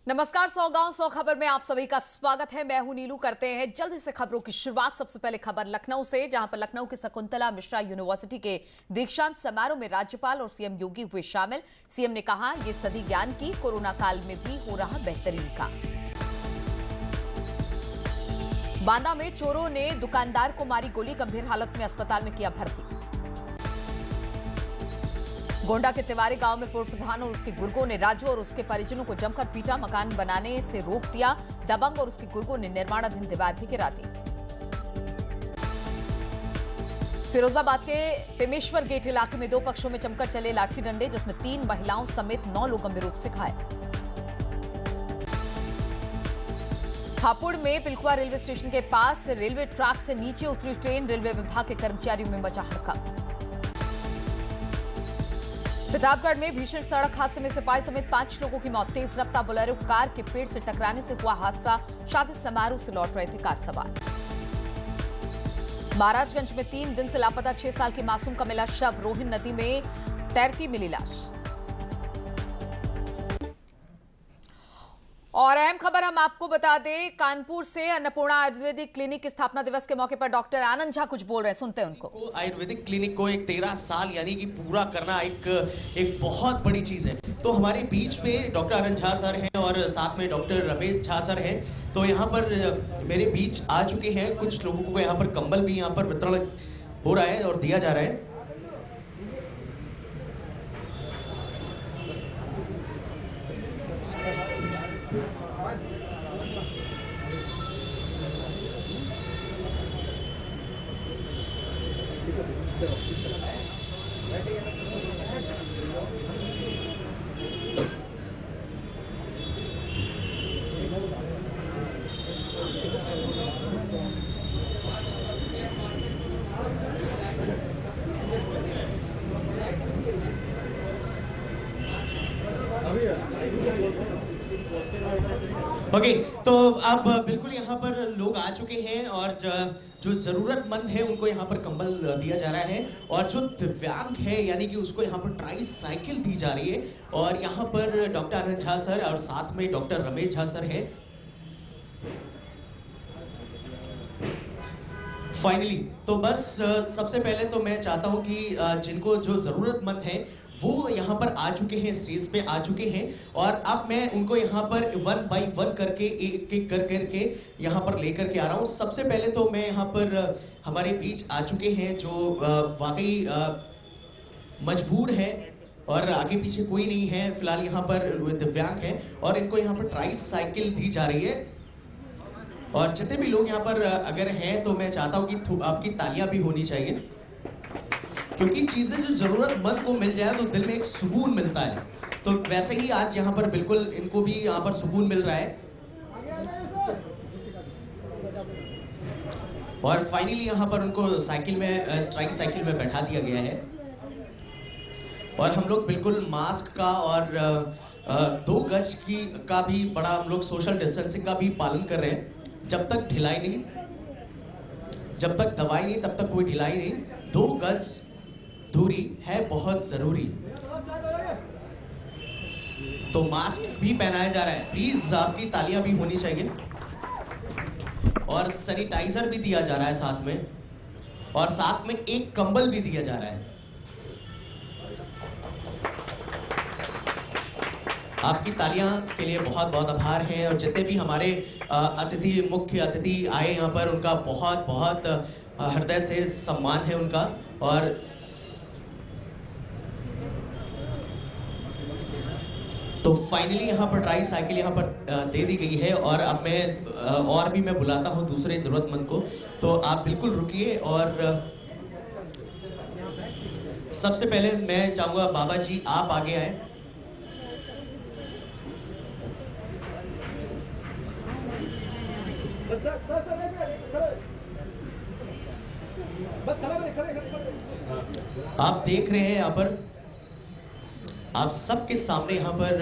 नमस्कार। 100 गांव 100 खबर में आप सभी का स्वागत है। मैं हूं नीलू। करते हैं जल्दी से खबरों की शुरुआत। सबसे पहले खबर लखनऊ से, जहां पर लखनऊ की शकुंतला मिश्रा यूनिवर्सिटी के दीक्षांत समारोह में राज्यपाल और सीएम योगी हुए शामिल। सीएम ने कहा, ये सदी ज्ञान की, कोरोना काल में भी हो रहा बेहतरीन काम। बांदा में चोरों ने दुकानदार को मारी गोली, गंभीर हालत में अस्पताल में किया भर्ती। गोंडा के तिवारी गांव में पूर्व प्रधान और उसके गुर्गों ने राजू और उसके परिजनों को जमकर पीटा, मकान बनाने से रोक दिया। दबंग और उसके गुर्गों ने निर्माणाधीन दीवार भी गिरा दी। फिरोजाबाद के पेमेश्वर गेट इलाके में दो पक्षों में जमकर चले लाठी डंडे, जिसमें 3 महिलाओं समेत 9 लोग गंभीर रूप से घायल। हापुड़ में पिलखुआ रेलवे स्टेशन के पास रेलवे ट्रैक से नीचे उतरी ट्रेन, रेलवे विभाग के कर्मचारियों में मचा हड़कंप। प्रतापगढ़ में भीषण सड़क हादसे में सिपाही समेत 5 लोगों की मौत। तेज रफ्तार बोलेरो कार के पेड़ से टकराने से हुआ हादसा। शादी समारोह से लौट रहे थे कार सवार। महाराजगंज में 3 दिन से लापता 6 साल की मासूम का मिला शव, रोहिन नदी में तैरती मिली लाश। और अहम खबर हम आपको बता दें, कानपुर से अन्नपूर्णा आयुर्वेदिक क्लिनिक के स्थापना दिवस के मौके पर डॉक्टर आनंद झा कुछ बोल रहे हैं, सुनते हैं उनको। आयुर्वेदिक क्लिनिक को एक 13 साल यानी कि पूरा करना एक बहुत बड़ी चीज है। तो हमारे बीच में डॉक्टर आनंद झा सर हैं और साथ में डॉक्टर रमेश झा सर हैं। तो यहाँ पर मेरे बीच आ चुके हैं। कुछ लोगों को यहाँ पर कंबल भी यहाँ पर वितरण हो रहा है और दिया जा रहा है। ओके, तो अब बिल्कुल यहाँ पर लोग आ चुके हैं और जो जरूरतमंद है उनको यहाँ पर कंबल दिया जा रहा है और जो दिव्यांग है यानी कि उसको यहाँ पर ट्राई साइकिल दी जा रही है। और यहाँ पर डॉक्टर आनंद झा सर और साथ में डॉक्टर रमेश झा सर है। फाइनली तो बस सबसे पहले तो मैं चाहता हूं कि जिनको जो जरूरतमंद है वो यहाँ पर आ चुके हैं, स्टेज पे आ चुके हैं और अब मैं उनको यहाँ पर 1 बाय 1 करके एक एक करके यहाँ पर लेकर के आ रहा हूँ। सबसे पहले तो मैं यहाँ पर हमारे बीच आ चुके हैं जो वाकई मजबूर है और आगे पीछे कोई नहीं है फिलहाल, यहाँ पर दिव्यांग है और इनको यहाँ पर ट्राई साइकिल दी जा रही है। और जितने भी लोग यहाँ पर अगर हैं तो मैं चाहता हूं कि आपकी तालियां भी होनी चाहिए, क्योंकि चीजें जो जरूरतमंद को मिल जाए तो दिल में एक सुकून मिलता है। तो वैसे ही आज यहाँ पर बिल्कुल इनको भी यहाँ पर सुकून मिल रहा है। और फाइनली यहाँ पर उनको साइकिल में, स्ट्राइक साइकिल में बैठा दिया गया है और हम लोग बिल्कुल मास्क का और 2 गज का भी बड़ा हम लोग सोशल डिस्टेंसिंग का भी पालन कर रहे हैं। जब तक ढिलाई नहीं, जब तक दवाई नहीं तब तक कोई ढिलाई नहीं। 2 गज दूरी है बहुत जरूरी। तो मास्क भी पहनाया जा रहा है, प्लीज आपकी तालियां भी होनी चाहिए। और सैनिटाइजर भी दिया जा रहा है साथ में, और साथ में एक कंबल भी दिया जा रहा है। आपकी तालियां के लिए बहुत बहुत आभार है। और जितने भी हमारे अतिथि, मुख्य अतिथि आए यहाँ पर, उनका बहुत बहुत हृदय से सम्मान है उनका। और तो फाइनली यहाँ पर ट्राई साइकिल यहाँ पर दे दी गई है और अब मैं और भी मैं बुलाता हूँ दूसरे जरूरतमंद को। तो आप बिल्कुल रुकिए और सबसे पहले मैं चाहूंगा बाबा जी आप आगे आए। आप देख रहे हैं यहाँ पर, आप सबके सामने यहाँ पर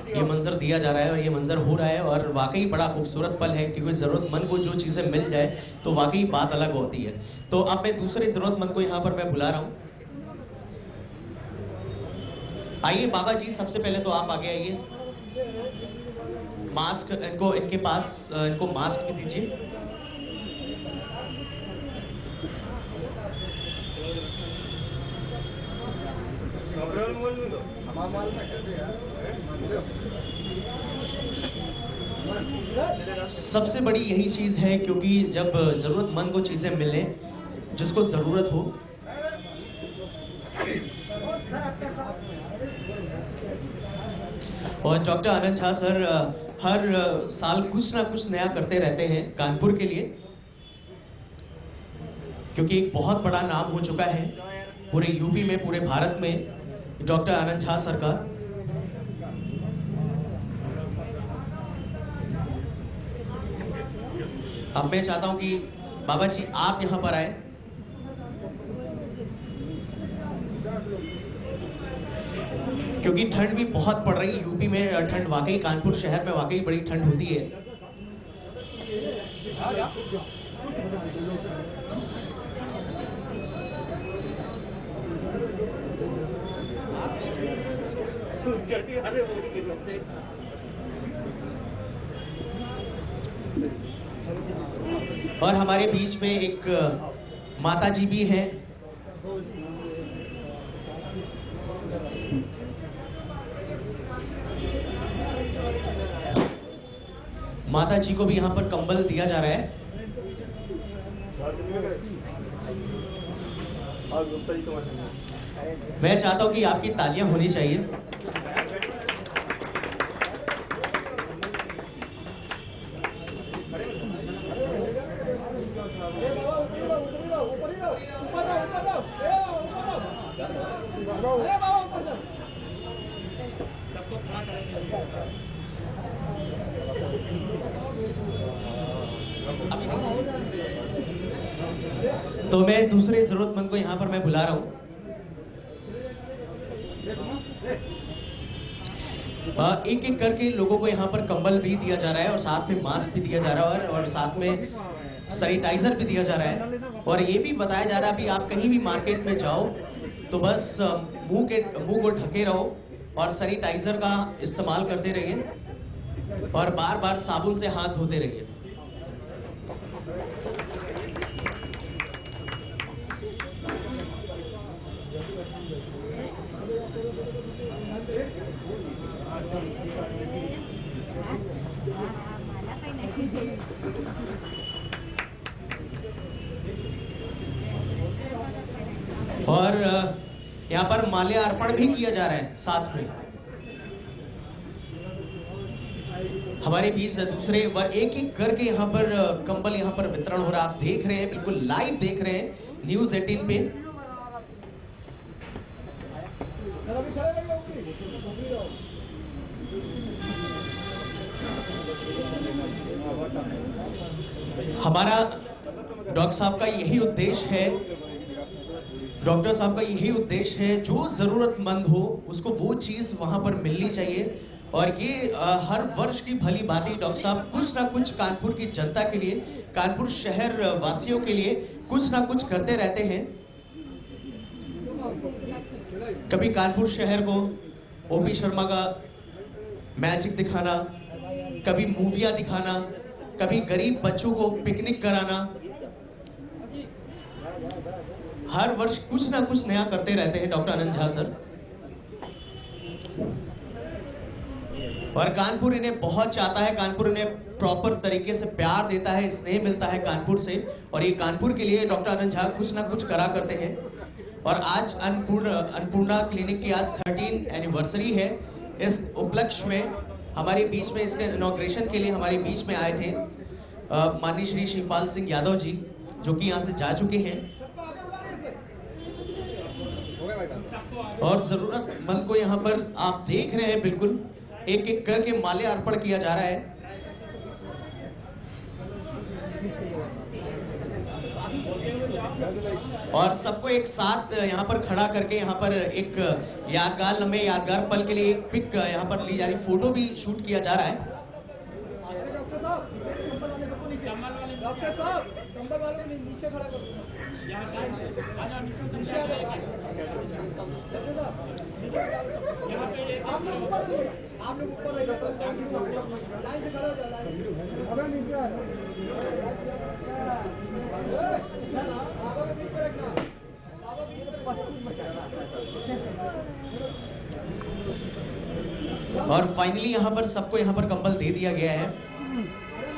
ये मंजर दिया जा रहा है और ये मंजर हो रहा है और वाकई बड़ा खूबसूरत पल है, क्योंकि जरूरतमंद को जो चीजें मिल जाए तो वाकई बात अलग होती है। तो अब मैं दूसरे जरूरतमंद को यहाँ पर मैं बुला रहा हूँ। आइए बाबा जी, सबसे पहले तो आप आगे आइए। मास्क इनको इनके पास इनको मास्क भी दीजिए। सबसे बड़ी यही चीज है, क्योंकि जब जरूरतमंद को चीजें मिले, जिसको जरूरत हो, और डॉक्टर आनंद झा सर हर साल कुछ ना कुछ नया करते रहते हैं कानपुर के लिए, क्योंकि एक बहुत बड़ा नाम हो चुका है पूरे यूपी में, पूरे भारत में डॉक्टर आनंद झा सर का। अब मैं चाहता हूं कि बाबा जी आप यहां पर आए। क्योंकि ठंड भी बहुत पड़ रही है यूपी में, ठंड वाकई कानपुर शहर में वाकई बड़ी ठंड होती है। और हमारे बीच में एक माता जी भी हैं। माता जी को भी यहां पर कंबल दिया जा रहा है। मैं चाहता हूं कि आपकी तालियां होनी चाहिए। तो मैं दूसरे जरूरतमंद को यहां पर मैं बुला रहा हूं। एक एक करके लोगों को यहाँ पर कंबल भी दिया जा रहा है और साथ में मास्क भी दिया जा रहा है और साथ में सैनिटाइजर भी दिया जा रहा है। और ये भी बताया जा रहा है अभी आप कहीं भी मार्केट में जाओ तो बस मुंह को ढके रहो और सैनिटाइजर का इस्तेमाल करते रहिए और बार बार साबुन से हाथ धोते रहिए। और यहाँ पर माल्यार्पण भी किया जा रहा है साथ में। हमारे बीच दूसरे एक एक करके यहाँ पर कंबल यहाँ पर वितरण हो रहा है। आप देख रहे हैं, बिल्कुल लाइव देख रहे हैं न्यूज़ 18 पे। हमारा डॉक्टर साहब का यही उद्देश्य है, डॉक्टर साहब का यही उद्देश्य है, जो जरूरतमंद हो उसको वो चीज वहां पर मिलनी चाहिए। और ये हर वर्ष की भली भांति डॉक्टर साहब कुछ ना कुछ कानपुर की जनता के लिए, कानपुर शहर वासियों के लिए कुछ ना कुछ करते रहते हैं। कभी कानपुर शहर को ओपी शर्मा का मैजिक दिखाना, कभी मूवियां दिखाना, कभी गरीब बच्चों को पिकनिक कराना, हर वर्ष कुछ ना कुछ नया करते रहते हैं डॉक्टर आनंद झा सर। और कानपुर इन्हें बहुत चाहता है, कानपुर इन्हें प्रॉपर तरीके से प्यार देता है, स्नेह मिलता है कानपुर से। और ये कानपुर के लिए डॉक्टर आनंद झा कुछ ना कुछ करा करते हैं। और आज अन्नपूर्णा क्लिनिक की आज 13th एनिवर्सरी है। इस उपलक्ष्य में हमारे बीच में, इसके इनॉग्रेशन के लिए हमारे बीच में आए थे माननीय श्री शिवपाल सिंह यादव जी, जो कि यहाँ से जा चुके हैं। और जरूरतमंद को यहाँ पर आप देख रहे हैं, बिल्कुल एक एक करके माल्यार्पण किया जा रहा है। और सबको एक साथ यहाँ पर खड़ा करके यहाँ पर एक यादगार लम्हे, यादगार पल के लिए एक पिक यहाँ पर ली जा रही, फोटो भी शूट किया जा रहा है। डॉक्टर साहब कंबल वालों को नीचे खड़ा करो। आप लोग ऊपर लाइन से खड़ा हो जाओ। और फाइनली यहाँ पर सबको यहाँ पर कंबल दे दिया गया है।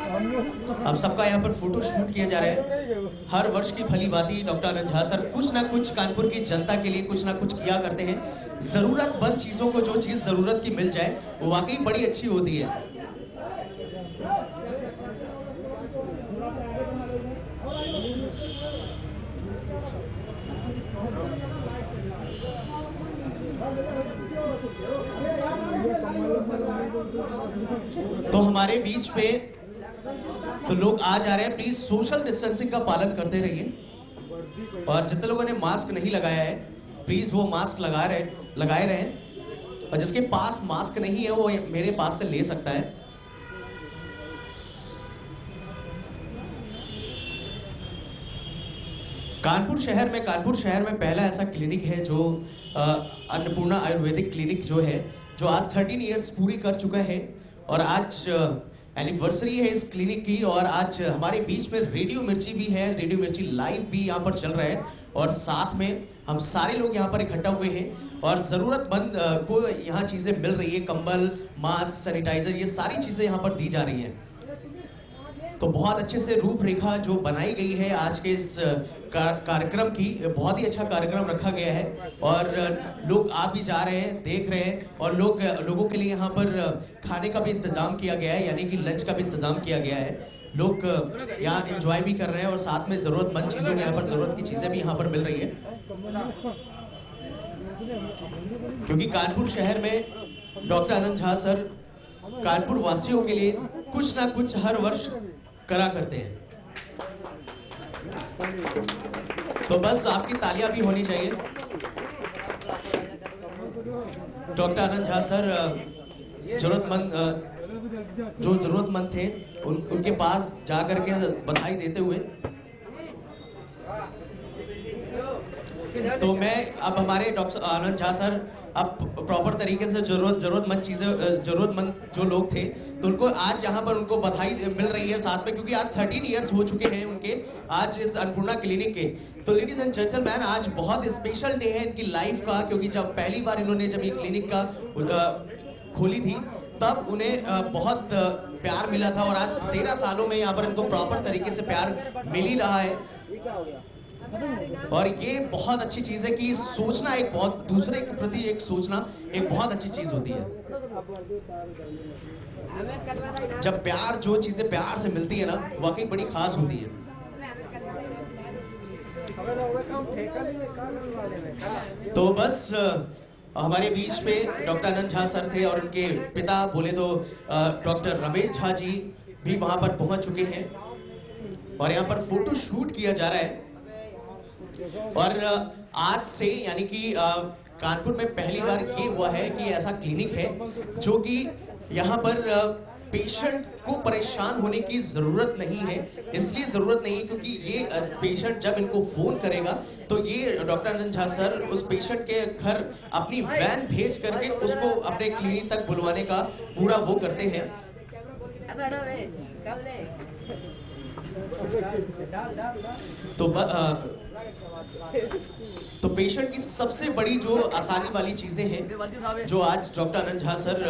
अब सबका यहाँ पर फोटो शूट किया जा रहा है। हर वर्ष की भली भांति डॉक्टर आनंद झा सर कुछ ना कुछ कानपुर की जनता के लिए कुछ ना कुछ किया करते हैं। जरूरतमंद चीजों को जो चीज जरूरत की मिल जाए वो वाकई बड़ी अच्छी होती है। तो हमारे बीच पे तो लोग आ जा रहे हैं। प्लीज सोशल डिस्टेंसिंग का पालन करते रहिए और जितने लोगों ने मास्क नहीं लगाया है प्लीज वो मास्क लगाए रहें और जिसके पास मास्क नहीं है वो मेरे पास से ले सकता है। कानपुर शहर में पहला ऐसा क्लिनिक है जो अन्नपूर्णा आयुर्वेदिक क्लिनिक जो आज 13 इयर्स पूरी कर चुका है और आज एनिवर्सरी है इस क्लिनिक की। और आज हमारे बीच में रेडियो मिर्ची भी है, रेडियो मिर्ची लाइव भी यहाँ पर चल रहा है और साथ में हम सारे लोग यहाँ पर इकट्ठा हुए हैं और जरूरतमंद को यहाँ चीजें मिल रही है। कंबल, मास्क, सैनिटाइजर, ये सारी चीजें यहाँ पर दी जा रही हैं। तो बहुत अच्छे से रूपरेखा जो बनाई गई है आज के इस कार्यक्रम की, बहुत ही अच्छा कार्यक्रम रखा गया है और लोग आ भी जा रहे हैं, देख रहे हैं और लोगों के लिए यहाँ पर खाने का भी इंतजाम किया गया है, यानी कि लंच का भी इंतजाम किया गया है। लोग यहाँ एंजॉय भी कर रहे हैं और साथ में जरूरतमंद चीजों यहाँ पर जरूरत की चीजें भी यहाँ पर मिल रही है। क्योंकि कानपुर शहर में डॉक्टर आनंद झा सर कानपुर वासियों के लिए कुछ ना कुछ हर वर्ष करा करते हैं। तो बस आपकी तालियां भी होनी चाहिए। डॉक्टर आनंद झा सर जो जरूरतमंद थे उनके पास जाकर के बधाई देते हुए, तो मैं अब हमारे डॉक्टर आनंद झा सर अब प्रॉपर तरीके से जरूरतमंद जो लोग थे तो उनको आज यहाँ पर उनको बधाई मिल रही है साथ में, क्योंकि आज 13 इयर्स हो चुके हैं उनके आज इस अन्नपूर्णा क्लिनिक के। तो लेडीज एंड जेंटलमैन, आज बहुत स्पेशल डे है इनकी लाइफ का, क्योंकि जब पहली बार इन्होंने जब ये क्लिनिक का खोली थी तब उन्हें बहुत प्यार मिला था और आज 13 सालों में यहाँ पर इनको प्रॉपर तरीके से प्यार मिल ही रहा है। और ये बहुत अच्छी चीज है कि सोचना एक बहुत दूसरे के प्रति एक सोचना एक बहुत अच्छी चीज होती है। जब प्यार जो चीजें प्यार से मिलती है ना वाकई बड़ी खास होती है। तो बस हमारे बीच में डॉक्टर आनंद झा सर थे और उनके पिता बोले तो डॉक्टर रमेश झा जी भी वहां पर पहुंच चुके हैं और यहाँ पर फोटो शूट किया जा रहा है। और आज से यानी कि कानपुर में पहली बार ये हुआ है कि ऐसा क्लिनिक है जो कि यहाँ पर पेशेंट को परेशान होने की जरूरत नहीं है। इसलिए जरूरत नहीं है क्योंकि ये पेशेंट जब इनको फोन करेगा तो ये डॉक्टर आनंद झा सर उस पेशेंट के घर अपनी वैन भेज करके उसको अपने क्लिनिक तक बुलवाने का पूरा वो करते हैं। तो पेशेंट की सबसे बड़ी जो आसानी वाली चीजें हैं जो आज डॉक्टर आनंद झा सर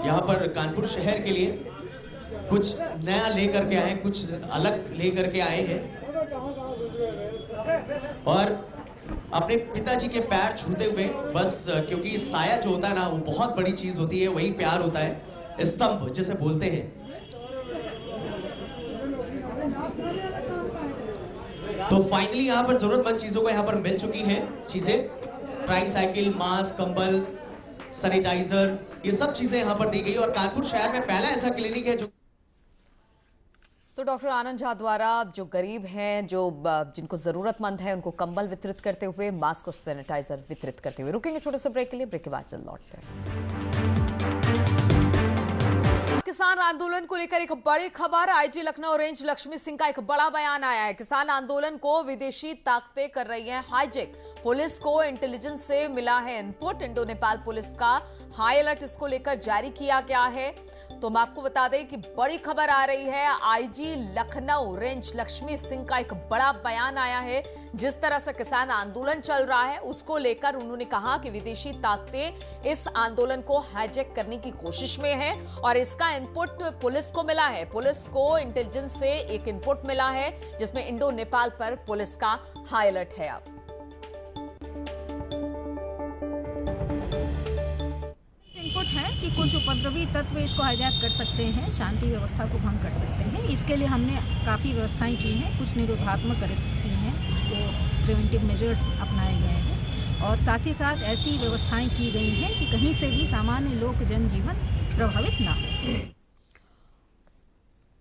यहाँ पर कानपुर शहर के लिए कुछ नया लेकर के आए, कुछ अलग लेकर के आए हैं और अपने पिताजी के पैर छूते हुए बस, क्योंकि साया जो होता है ना वो बहुत बड़ी चीज होती है, वही प्यार होता है, स्तंभ जिसे बोलते हैं। तो फाइनली यहाँ पर जरूरतमंद चीजों को यहाँ पर मिल चुकी हैं चीजें, ट्राईसाइकिल, मास्क, कंबल, सैनिटाइजर, ये सब चीजें यहाँ पर दी गई और कानपुर शहर में पहला ऐसा क्लिनिक है जो तो डॉक्टर आनंद झा द्वारा जो गरीब हैं, जो जिनको जरूरतमंद है, उनको कंबल वितरित करते हुए, मास्क और सैनिटाइजर वितरित करते हुए। रुकेंगे छोटे से ब्रेक के लिए, ब्रेक के बाद चल लौटते हैं। आपके किसान आंदोलन को लेकर एक बड़ी खबर। आईजी लखनऊ रेंज लक्ष्मी सिंह का एक बड़ा बयान आया है। किसान आंदोलन को विदेशी ताकतें कर रही हैं हाईजैक। पुलिस को इंटेलिजेंस से मिला है इनपुट। इंडो नेपाल पुलिस का हाई अलर्ट इसको लेकर जारी किया गया है। तो मैं आपको बता दें कि बड़ी खबर आ रही है। आईजी लखनऊ रेंज लक्ष्मी सिंह का एक बड़ा बयान आया है। जिस तरह से किसान आंदोलन चल रहा है उसको लेकर उन्होंने कहा कि विदेशी ताकतें इस आंदोलन को हाईजैक करने की कोशिश में है और इसका इनपुट पुलिस को मिला है। पुलिस को इंटेलिजेंस से एक इनपुट मिला है जिसमें इंडो नेपाल पर पुलिस का हाई अलर्ट है। अब इनपुट है कि कुछ उपद्रवी तत्व इसको हाईजैक कर सकते हैं, शांति व्यवस्था को भंग कर सकते हैं। इसके लिए हमने काफ़ी व्यवस्थाएं की हैं, कुछ निरोधात्मक अरेस्ट की हैं, कुछ प्रिवेंटिव मेजर्स अपनाए गए हैं और साथ ही साथ ऐसी व्यवस्थाएं की गई हैं कि कहीं से भी सामान्य लोक जनजीवन प्रभावित ना हो।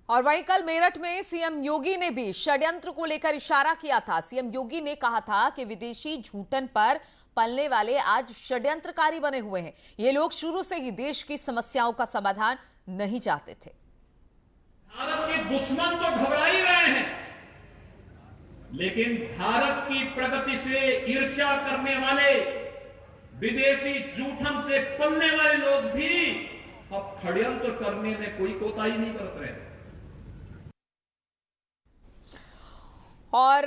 और वहीं कल मेरठ में सीएम योगी ने भी षड्यंत्र को लेकर इशारा किया था। सीएम योगी ने कहा था कि विदेशी झूठन पर पलने वाले आज षड्यंत्रकारी बने हुए हैं। ये लोग शुरू से ही देश की समस्याओं का समाधान नहीं चाहते थे। भारत के दुश्मन तो घबरा ही रहे हैं, लेकिन भारत की प्रगति से ईर्ष्या करने वाले विदेशी जूठन से पलने वाले लोग भी अब षड्यंत्र करने में कोई कोताही नहीं बरत रहे। और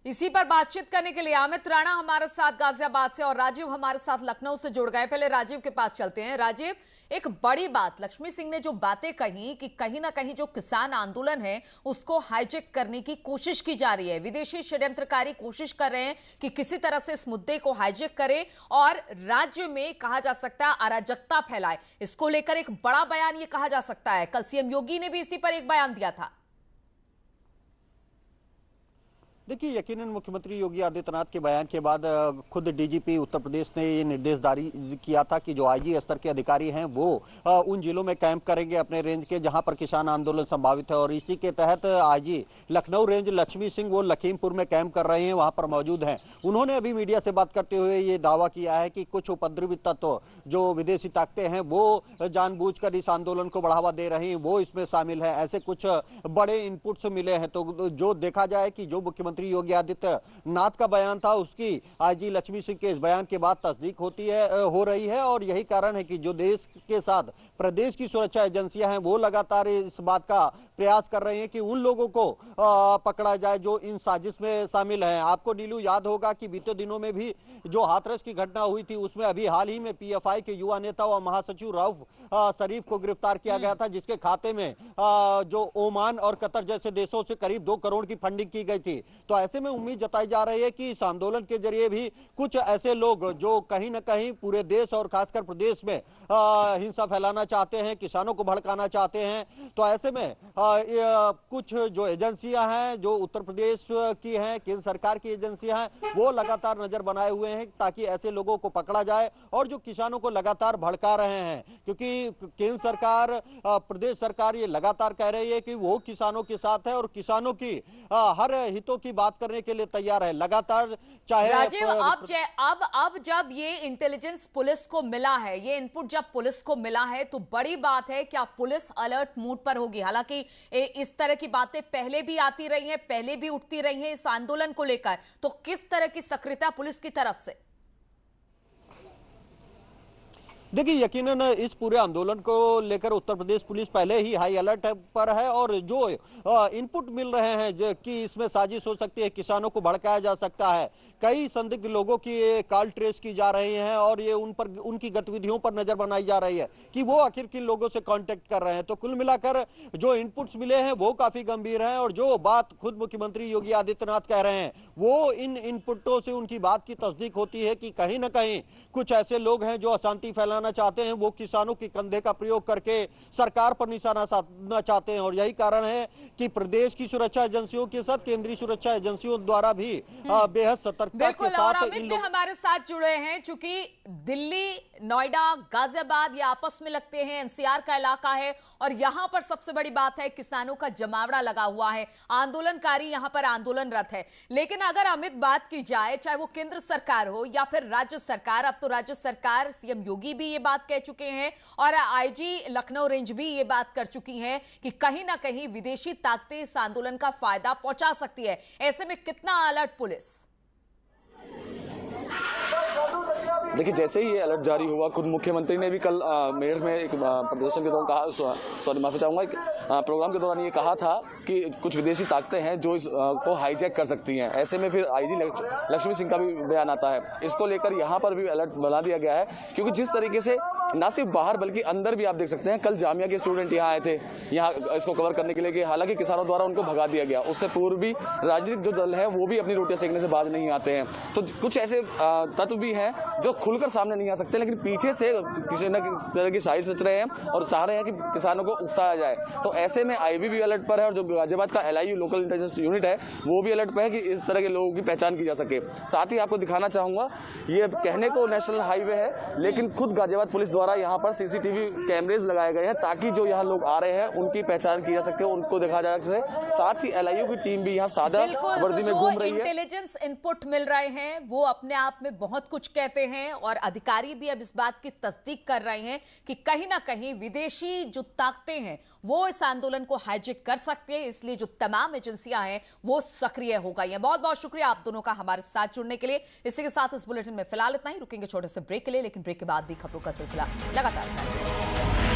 इसी पर बातचीत करने के लिए अमित राणा हमारे साथ गाजियाबाद से और राजीव हमारे साथ लखनऊ से जुड़ गए। पहले राजीव के पास चलते हैं। राजीव, एक बड़ी बात लक्ष्मी सिंह ने जो बातें कही कि कहीं ना कहीं जो किसान आंदोलन है उसको हाईजैक करने की कोशिश की जा रही है। विदेशी षड्यंत्रकारी कोशिश कर रहे हैं कि किसी तरह से इस मुद्दे को हाईजैक करें और राज्य में कहा जा सकता है अराजकता फैलाए। इसको लेकर एक बड़ा बयान ये कहा जा सकता है। कल सीएम योगी ने भी इसी पर एक बयान दिया था। देखिए, यकीनन मुख्यमंत्री योगी आदित्यनाथ के बयान के बाद खुद डीजीपी उत्तर प्रदेश ने ये निर्देश जारी किया था कि जो आईजी स्तर के अधिकारी हैं वो उन जिलों में कैंप करेंगे अपने रेंज के जहां पर किसान आंदोलन संभावित है। और इसी के तहत आईजी लखनऊ रेंज लक्ष्मी सिंह वो लखीमपुर में कैंप कर रहे हैं, वहां पर मौजूद हैं। उन्होंने अभी मीडिया से बात करते हुए ये दावा किया है कि कुछ उपद्रवी तत्व जो विदेशी ताकतें हैं वो जानबूझकर इस आंदोलन को बढ़ावा दे रही हैं, वो इसमें शामिल है। ऐसे कुछ बड़े इनपुट्स मिले हैं। तो जो देखा जाए कि जो मुख्यमंत्री योगी आदित्यनाथ का बयान था उसकी आईजी लक्ष्मी सिंह के इस बयान के बाद तस्दीक हो रही है। और यही कारण है कि जो देश के साथ प्रदेश की सुरक्षा एजेंसियां हैं वो लगातार इस बात का प्रयास कर रही हैं कि उन लोगों को पकड़ा जाए जो इन साजिश में शामिल हैं। आपको नीलू याद होगा कि बीते दिनों में भी जो हाथरस की घटना हुई थी उसमें अभी हाल ही में पीएफआई के युवा नेता व महासचिव रऊफ शरीफ को गिरफ्तार किया गया था, जिसके खाते में जो ओमान और कतर जैसे देशों से करीब 2 करोड़ की फंडिंग की गई थी। तो ऐसे में उम्मीद जताई जा रही है कि इस आंदोलन के जरिए भी कुछ ऐसे लोग जो कहीं ना कहीं पूरे देश और खासकर प्रदेश में हिंसा फैलाना चाहते हैं, किसानों को भड़काना चाहते हैं। तो ऐसे में कुछ जो एजेंसियां हैं जो उत्तर प्रदेश की हैं, केंद्र सरकार की एजेंसियां हैं, वो लगातार नजर बनाए हुए हैं ताकि ऐसे लोगों को पकड़ा जाए और जो किसानों को लगातार भड़का रहे हैं। क्योंकि केंद्र सरकार, प्रदेश सरकार ये लगातार कह रही है कि वो किसानों के साथ है और किसानों की हर हितों की बात करने के लिए तैयार है लगातार। चाहे राजीव, अब जब ये इंटेलिजेंस पुलिस को मिला है, ये इनपुट जब पुलिस को मिला है तो बड़ी बात है क्या पुलिस अलर्ट मूड पर होगी। हालांकि इस तरह की बातें पहले भी आती रही हैं, पहले भी उठती रही हैं इस आंदोलन को लेकर, तो किस तरह की सक्रियता पुलिस की तरफ से? देखिए, यकीनन इस पूरे आंदोलन को लेकर उत्तर प्रदेश पुलिस पहले ही हाई अलर्ट पर है और जो इनपुट मिल रहे हैं कि इसमें साजिश हो सकती है, किसानों को भड़काया जा सकता है, कई संदिग्ध लोगों की कॉल ट्रेस की जा रही हैं और ये उनकी गतिविधियों पर नजर बनाई जा रही है कि वो आखिर किन लोगों से कांटेक्ट कर रहे हैं। तो कुल मिलाकर जो इनपुट्स मिले हैं वो काफी गंभीर हैं और जो बात खुद मुख्यमंत्री योगी आदित्यनाथ कह रहे हैं वो इन इनपुटों से उनकी बात की तस्दीक होती है कि कहीं ना कहीं कुछ ऐसे लोग हैं जो अशांति फैलाना चाहते हैं, वो किसानों के कंधे का प्रयोग करके सरकार पर निशाना साधना चाहते हैं। और यही कारण है कि प्रदेश की सुरक्षा एजेंसियों के साथ केंद्रीय सुरक्षा एजेंसियों द्वारा भी बेहद सतर्कता के साथ और अमित भी हमारे साथ जुड़े हैं, चूंकि दिल्ली, नोएडा, गाजियाबाद ये आपस में लगते हैं, एनसीआर का इलाका है और यहां पर सबसे बड़ी बात है किसानों का जमावड़ा लगा हुआ है, आंदोलनकारी यहां पर आंदोलनरत है। लेकिन अगर अमित बात की जाए, चाहे वो केंद्र सरकार हो या फिर राज्य सरकार, अब तो राज्य सरकार सीएम योगी भी भी ये बात कह चुके हैं और आईजी लखनऊ रेंज भी ये बात कर चुकी हैं कि कहीं ना कहीं विदेशी ताकतें इस आंदोलन का फायदा पहुंचा सकती है। ऐसे में कितना अलर्ट पुलिस? देखिए, जैसे ही ये अलर्ट जारी हुआ, खुद मुख्यमंत्री ने भी कल मेरठ में एक प्रदर्शन के दौरान कहा, सॉरी माफी चाहूंगा, एक प्रोग्राम के दौरान ये कहा था कि कुछ विदेशी ताकतें हैं जो को हाईजैक कर सकती हैं। ऐसे में फिर आईजी लक्ष्मी सिंह का भी बयान आता है। इसको लेकर यहाँ पर भी अलर्ट बना दिया गया है, क्योंकि जिस तरीके से न सिर्फ बाहर बल्कि अंदर भी आप देख सकते हैं, कल जामिया के स्टूडेंट यहाँ आए थे यहाँ इसको कवर करने के लिए, कि हालांकि किसानों द्वारा उनको भगा दिया गया। उससे पूर्व भी राजनीतिक जो दल है वो भी अपनी रोटियां सेकने से बाज नहीं आते हैं। तो कुछ ऐसे तत्व भी हैं जो खुलकर सामने नहीं आ सकते, लेकिन पीछे से किसी न किसी तरह की साजिश रच रहे हैं और चाह रहे हैं कि किसानों को उकसाया जाए। तो ऐसे में आईबी भी अलर्ट पर है और जो गाजियाबाद का LIU लोकल इंटेलिजेंस यूनिट है वो भी अलर्ट पर है कि इस तरह के लोगों की पहचान की जा सके। साथ ही आपको दिखाना चाहूंगा, ये कहने को नेशनल हाईवे है, लेकिन खुद गाजियाबाद पुलिस द्वारा यहाँ पर CCTV कैमरेज लगाए गए हैं ताकि जो यहाँ लोग आ रहे हैं उनकी पहचान की जा सके, उनको देखा जा सके। साथ ही LIU की टीम भी यहाँ सादा वर्दी में घूम रही है। इंटेलिजेंस इनपुट मिल रहे हैं वो अपने आप में बहुत कुछ कहते हैं और अधिकारी भी अब इस बात की तस्दीक कर रहे हैं कि कहीं ना कहीं विदेशी जो ताकतें हैं वो इस आंदोलन को हाईजैक कर सकते हैं, इसलिए जो तमाम एजेंसियां हैं वो सक्रिय हो गई हैं। बहुत बहुत शुक्रिया आप दोनों का हमारे साथ जुड़ने के लिए। इसी के साथ इस बुलेटिन में फिलहाल इतना ही। रुकेंगे छोटे से ब्रेक के लिए, लेकिन ब्रेक के बाद भी खबरों का सिलसिला लगातार जारी।